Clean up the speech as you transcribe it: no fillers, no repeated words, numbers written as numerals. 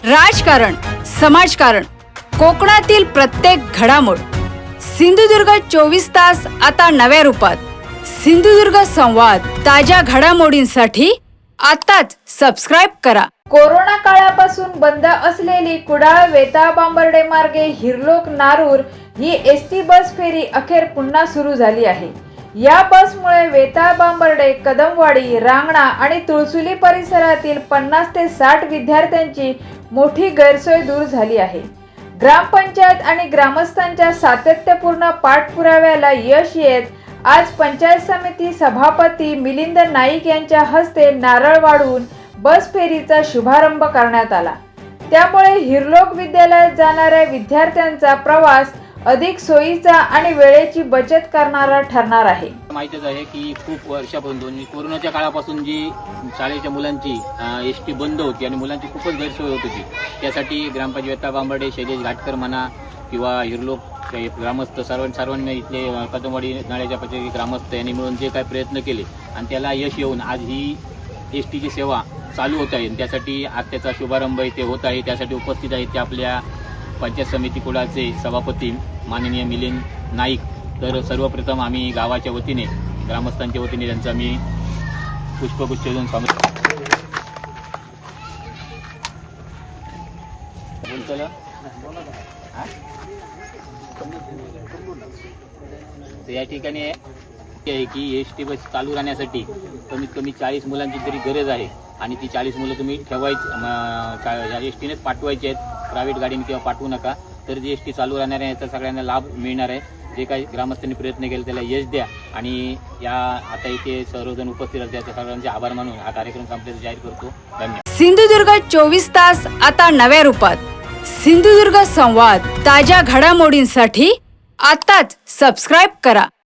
राजकारण, समाजकारण, कोकणातील प्रत्येक घडामोड. सिंधुदुर्ग 24 तास आता नव्या रूपात. सिंधुदुर्ग संवाद, ताज्या घडामोडींसाठी आताच सबस्क्राइब करा. कोरोना काळापासून बंद असलेली कुडाळ वेताळ बांबर्डे मार्गे हिरलोक नारूर ही एसटी बस फेरी अखेर पुन्हा सुरू झाली आहे. या बसमुळे वेताळ बांबर्डे, कदमवाडी, रांगणा आणि तुळसुली परिसरातील 50 ते 60 विद्यार्थ्यांची मोठी गैरसोय दूर झाली आहे. ग्रामपंचायत आणि ग्रामस्थांच्या सातत्यपूर्ण पाठपुराव्याला यश येत आज पंचायत समिती सभापती मिलिंद नाईक यांच्या हस्ते नारळ वाढवून बस फेरीचा शुभारंभ करण्यात आला. त्यामुळे हिरलोक विद्यालयात जाणाऱ्या विद्यार्थ्यांचा प्रवास अधिक सोयीचा आणि वेळेची बचत करणारा ठरणार आहे. माहितीच आहे की खूप वर्षापासून कोरोनाच्या काळापासून जी शाळेच्या मुलांची एसटी बंद होती आणि मुलांची खूपच गैरसोय होत होती. त्यासाठी ग्रामपंचायत बांबर्डे, शैलेश घाटकर म्हणा किंवा हिरलोक ग्रामस्थ सर्वांनी इथले कदमवाडी नाळ्याच्या पक्षाचे ग्रामस्थ यांनी मिळून जे काही प्रयत्न केले आणि त्याला यश येऊन आज ही एसटीची सेवा चालू होत आहे. त्यासाठी आज त्याचा शुभारंभ इथे होत आहे. त्यासाठी उपस्थित आहेत ते आपल्या पंचायत समिती कुडाळचे सभापती माननीय मिलिंद नाईक. तर सर्वप्रथम आम्ही गावाच्या वतीने, ग्रामस्थांच्या वतीने त्यांचं मी पुष्पगुच्छ देऊन स्वागत. तर या ठिकाणी आहे की एसटी बस चालू राहण्यासाठी कमीत कमी 40 मुलांची तरी गरज आहे आणि ती 40 मुलं तुम्ही या एसटीनेच पाठवायची आहेत. प्रायव्हेट गाडीने किंवा पाठवू नका. तर जी एसटी चालू राहणार आहे याचा सगळ्यांना लाभ मिळणार आहे. जे काही ग्रामस्थांनी प्रयत्न केले त्याला यश द्या आणि या आता इथे सर्वजण उपस्थित असतात त्या सगळ्यांचे आभार मानून हा कार्यक्रम संपल्याचं जाहीर करतो. धन्यवाद. सिंधुदुर्ग 24 तास आता नव्या रूपात. सिंधुदुर्ग संवाद, ताज्या घडामोडींसाठी आताच सबस्क्राइब करा.